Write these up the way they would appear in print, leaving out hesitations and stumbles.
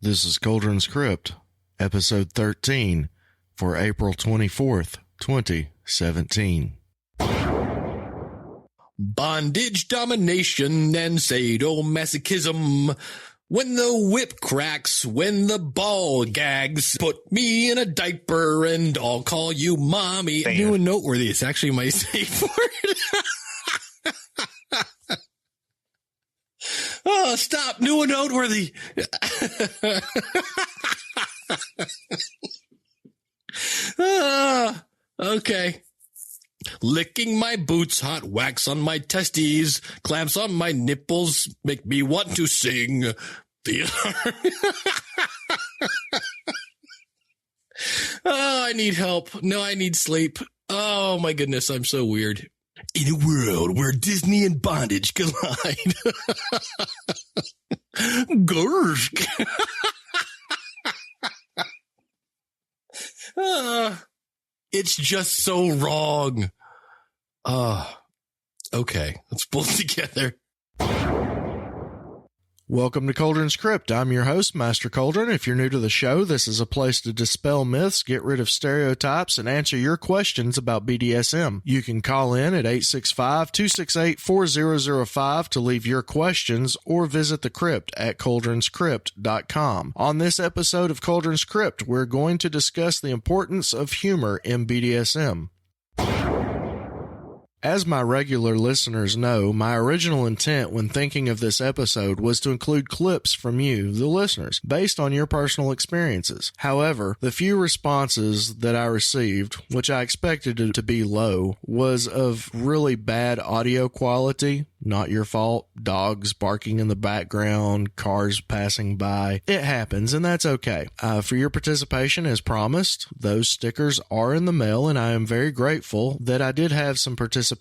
This is Kuldrin's Krypt, episode 13, for April 24th, 2017. Bondage, domination, and sadomasochism. When the whip cracks, when the ball gags, put me in a diaper and I'll call you mommy. Damn. New and noteworthy. It's actually my safe word. Oh, stop. New and noteworthy. Okay. Licking my boots, hot wax on my testes, clamps on my nipples, make me want to sing. Oh, I need help. No, I need sleep. Oh my goodness, I'm so weird. In a world where Disney and bondage collide. Gorsk. It's just so wrong. Okay. Let's pull it together. Welcome to Kuldrin's Krypt. I'm your host, Master Kuldrin. If you're new to the show, this is a place to dispel myths, get rid of stereotypes, and answer your questions about BDSM. You can call in at 865-268-4005 to leave your questions or visit the Krypt at kuldrinskrypt.com. On this episode of Kuldrin's Krypt, we're going to discuss the importance of humor in BDSM. As my regular listeners know, my original intent when thinking of this episode was to include clips from you, the listeners, based on your personal experiences. However, the few responses that I received, which I expected it to be low, was of really bad audio quality. Not your fault. Dogs barking in the background, cars passing by. It happens, and that's okay. For your participation, as promised, those stickers are in the mail, and I am very grateful that I did have some participation.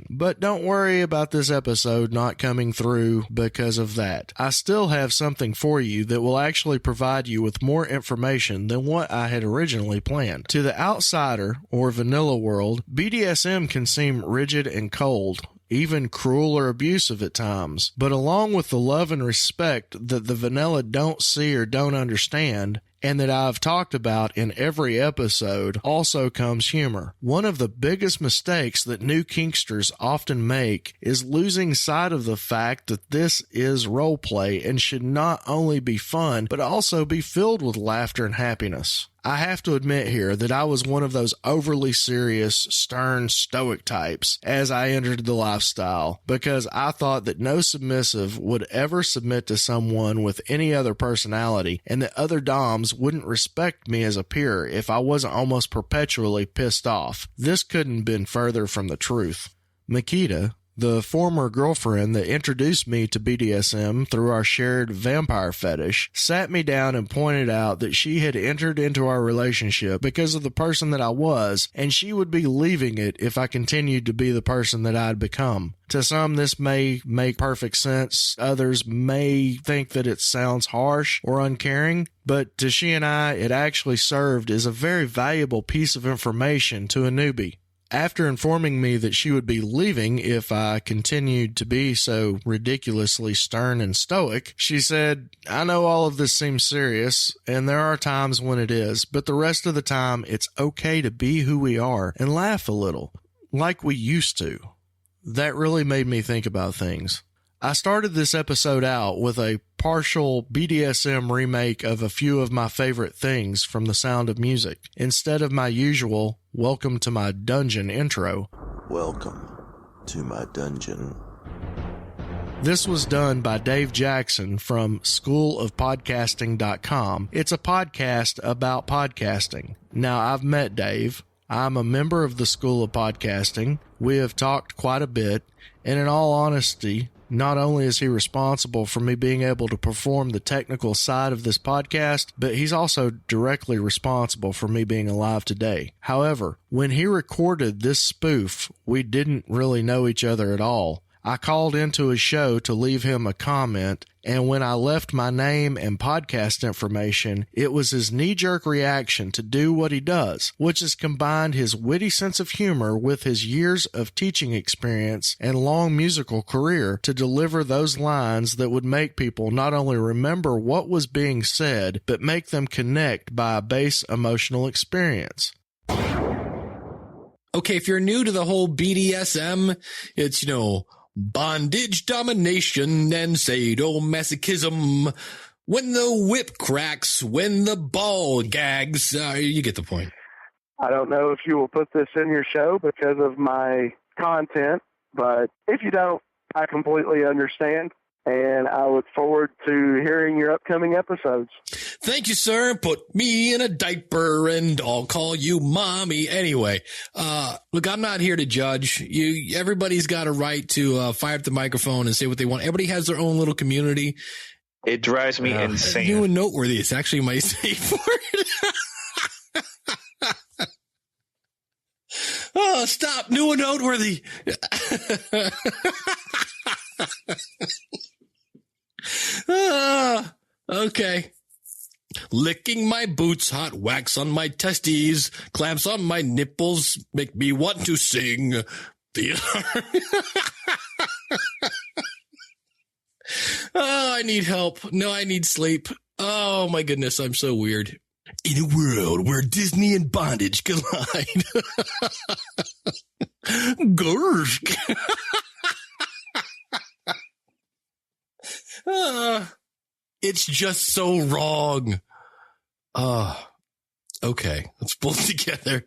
But don't worry about this episode not coming through because of that. I still have something for you that will actually provide you with more information than what I had originally planned. To the outsider, or vanilla world, BDSM can seem rigid and cold, even cruel or abusive at times. But along with the love and respect that the vanilla don't see or don't understand, and that I've talked about in every episode, also comes humor. One of the biggest mistakes that new kinksters often make is losing sight of the fact that this is roleplay and should not only be fun, but also be filled with laughter and happiness. I have to admit here that I was one of those overly serious, stern, stoic types as I entered the lifestyle, because I thought that no submissive would ever submit to someone with any other personality, and that other doms wouldn't respect me as a peer if I wasn't almost perpetually pissed off. This couldn't have been further from the truth. Makita, the former girlfriend that introduced me to BDSM through our shared vampire fetish, sat me down and pointed out that she had entered into our relationship because of the person that I was, and she would be leaving it if I continued to be the person that I'd become. To some, this may make perfect sense. Others may think that it sounds harsh or uncaring, but to she and I, it actually served as a very valuable piece of information to a newbie. After informing me that she would be leaving if I continued to be so ridiculously stern and stoic, she said, "I know all of this seems serious, and there are times when it is, but the rest of the time it's okay to be who we are and laugh a little, like we used to." That really made me think about things. I started this episode out with a partial BDSM remake of a few of my favorite things from The Sound of Music, instead of my usual "Welcome to my dungeon" intro. Welcome to my dungeon. This was done by Dave Jackson from schoolofpodcasting.com. It's a podcast about podcasting. Now, I've met Dave. I'm a member of the School of Podcasting. We have talked quite a bit, and in all honesty, not only is he responsible for me being able to perform the technical side of this podcast, but he's also directly responsible for me being alive today. However, when he recorded this spoof, we didn't really know each other at all. I called into his show to leave him a comment, and when I left my name and podcast information, it was his knee-jerk reaction to do what he does, which has combined his witty sense of humor with his years of teaching experience and long musical career to deliver those lines that would make people not only remember what was being said, but make them connect by a base emotional experience. Okay, if you're new to the whole BDSM, it's, bondage, domination, and sadomasochism. When the whip cracks, when the ball gags. You get the point. I don't know if you will put this in your show because of my content, but if you don't, I completely understand. And I look forward to hearing your upcoming episodes. Thank you, sir. Put me in a diaper and I'll call you mommy. Anyway, look, I'm not here to judge. Everybody's got a right to fire up the microphone and say what they want. Everybody has their own little community. It drives me insane. New and noteworthy. It's actually my safe word. Oh, stop. New and noteworthy. Okay. Licking my boots, hot wax on my testes, clamps on my nipples, make me want to sing. Oh, I need help. No, I need sleep. Oh my goodness, I'm so weird. In a world where Disney and bondage collide. Gorsk. It's just so wrong. Okay, let's pull it together.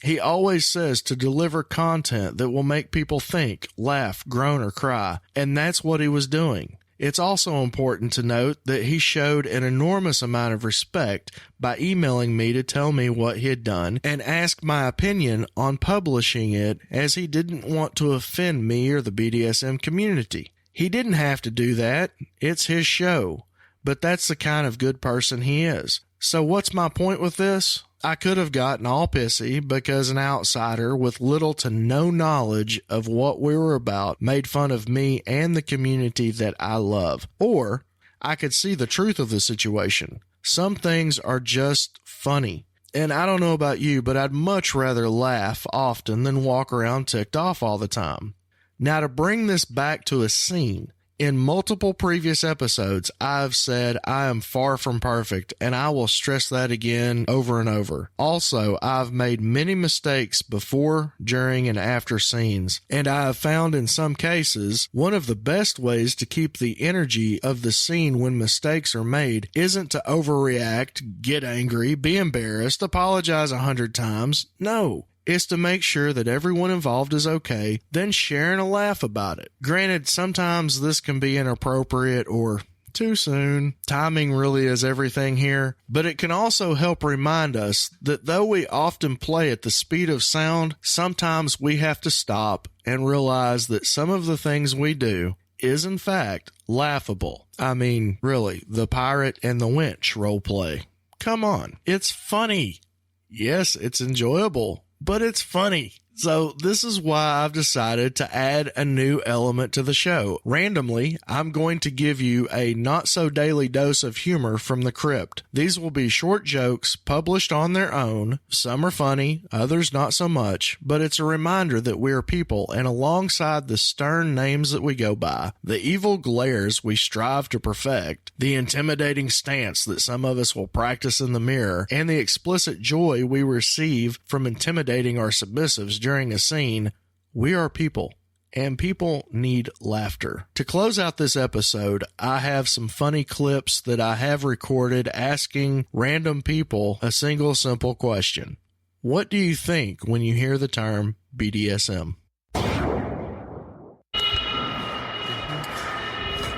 He always says to deliver content that will make people think, laugh, groan, or cry, and that's what he was doing. It's also important to note that he showed an enormous amount of respect by emailing me to tell me what he had done and ask my opinion on publishing it, as he didn't want to offend me or the BDSM community. He didn't have to do that. It's his show. But that's the kind of good person he is. So what's my point with this? I could have gotten all pissy because an outsider with little to no knowledge of what we were about made fun of me and the community that I love. Or I could see the truth of the situation. Some things are just funny. And I don't know about you, but I'd much rather laugh often than walk around ticked off all the time. Now, to bring this back to a scene, in multiple previous episodes, I've said I am far from perfect, and I will stress that again over and over. Also, I've made many mistakes before, during, and after scenes, and I have found in some cases, one of the best ways to keep the energy of the scene when mistakes are made isn't to overreact, get angry, be embarrassed, apologize 100 times. No. Is to make sure that everyone involved is okay, then sharing a laugh about it. Granted, sometimes this can be inappropriate or too soon. Timing really is everything here, but it can also help remind us that though we often play at the speed of sound, sometimes we have to stop and realize that some of the things we do is in fact laughable. I mean, really, the pirate and the winch role play. Come on, it's funny. Yes, it's enjoyable. But it's funny. So this is why I've decided to add a new element to the show. Randomly, I'm going to give you a not-so-daily dose of humor from the Krypt. These will be short jokes published on their own. Some are funny, others not so much, but it's a reminder that we are people, and alongside the stern names that we go by, the evil glares we strive to perfect, the intimidating stance that some of us will practice in the mirror, and the explicit joy we receive from intimidating our submissives during a scene, we are people, and people need laughter. To close out this episode, I have some funny clips that I have recorded asking random people a single simple question. What do you think when you hear the term BDSM?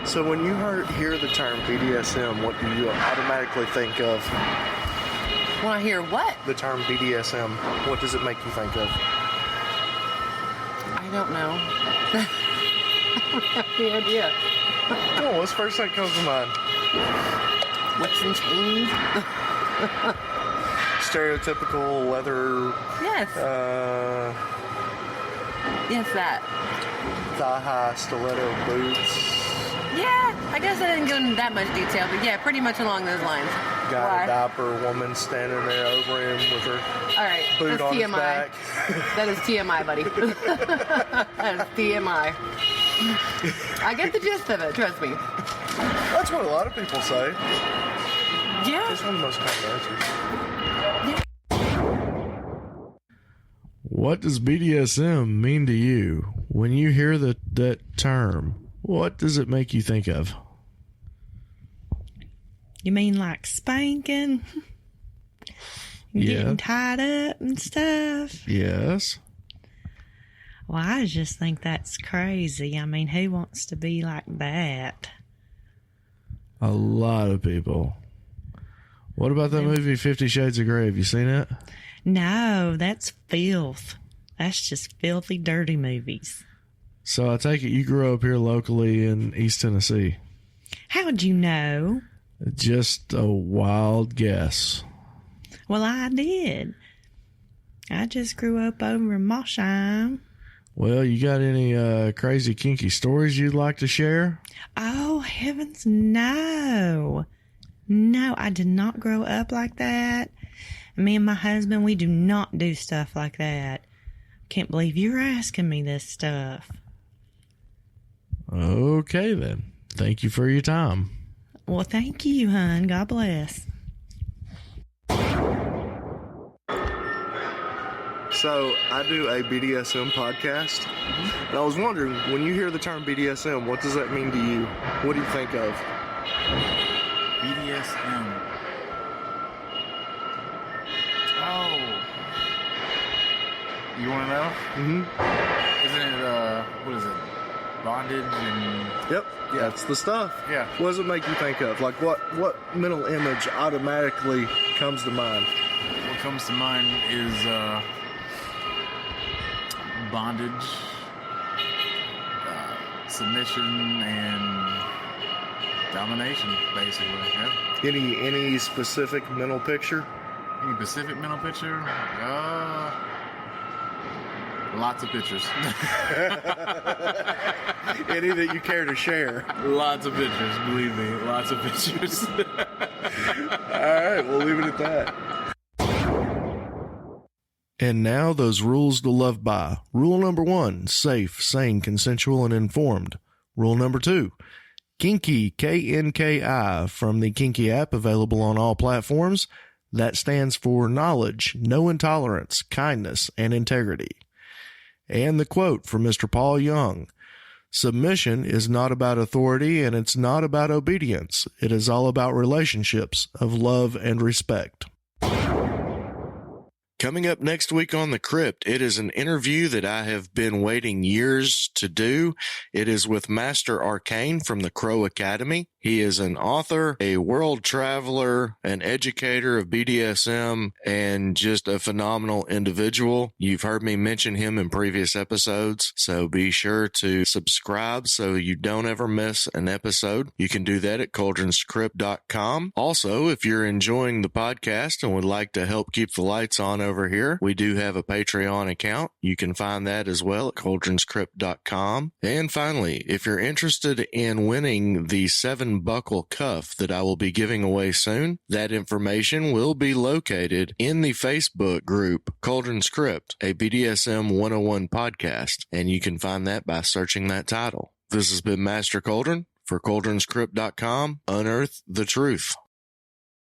So when you hear the term BDSM, what do you automatically think of? When I hear what? The term BDSM, what does it make you think of? I don't know. I don't have any idea. Oh, what's the first thing that comes to mind? Whips and chains? Stereotypical leather. Yes. Yes, that. Thigh-high stiletto boots. Yeah, I guess I didn't go into that much detail, but yeah, pretty much along those lines. Got Why? a diaper woman standing there over him with her All right, boot that's on his TMI. back. That is TMI, buddy. That is TMI. I get the gist of it, trust me. That's what a lot of people say. Yeah. It's one of the most common answers. What does BDSM mean to you? When you hear that term, what does it make you think of? You mean like spanking? Yeah. Getting tied up and stuff? Yes. Well, I just think that's crazy. I mean, who wants to be like that? A lot of people. What about that movie 50 Shades of Grey? Have you seen it? No, that's filth. That's just filthy, dirty movies. So I take it you grew up here locally in East Tennessee. How'd you know? Just a wild guess. Well, I did. I just grew up over in Moshheim. Well, you got any crazy kinky stories you'd like to share? Oh, heavens, no. No, I did not grow up like that. Me and my husband, we do not do stuff like that. Can't believe you're asking me this stuff. Okay, then. Thank you for your time. Well, thank you, hon. God bless. So, I do a BDSM podcast, and I was wondering, when you hear the term BDSM, what does that mean to you? What do you think of? BDSM. Oh. You want to know? Mm-hmm. Isn't it, what is it? Bondage and... Yep, that's the stuff. Yeah. What does it make you think of? Like, what mental image automatically comes to mind? What comes to mind is, bondage, submission, and domination, basically. Yeah. Any specific mental picture? Any specific mental picture? Lots of pictures. Any that you care to share? Lots of pictures, believe me. Lots of pictures. All right, we'll leave it at that. And now, those rules to love by. Rule number 1, safe, sane, consensual, and informed. Rule number 2, Kinky, K-N-K-I, from the Kinky app, available on all platforms. That stands for knowledge, no intolerance, kindness, and integrity. And the quote from Mr. Paul Young: submission is not about authority, and it's not about obedience. It is all about relationships of love and respect. Coming up next week on the Krypt, it is an interview that I have been waiting years to do. It is with Master Arcane from the Crow Academy. He is an author, a world traveler, an educator of BDSM, and just a phenomenal individual. You've heard me mention him in previous episodes, so be sure to subscribe so you don't ever miss an episode. You can do that at kuldrinscrypt.com. Also, if you're enjoying the podcast and would like to help keep the lights on over here, we do have a Patreon account. You can find that as well at kuldrinscrypt.com. And finally, if you're interested in winning the 7-buckle cuff that I will be giving away soon, that information will be located in the Facebook group Kuldrin's Krypt, a BDSM 101 podcast, and you can find that by searching that title. This has been Master Kuldrin for kuldrinscrypt.com. Unearth the truth.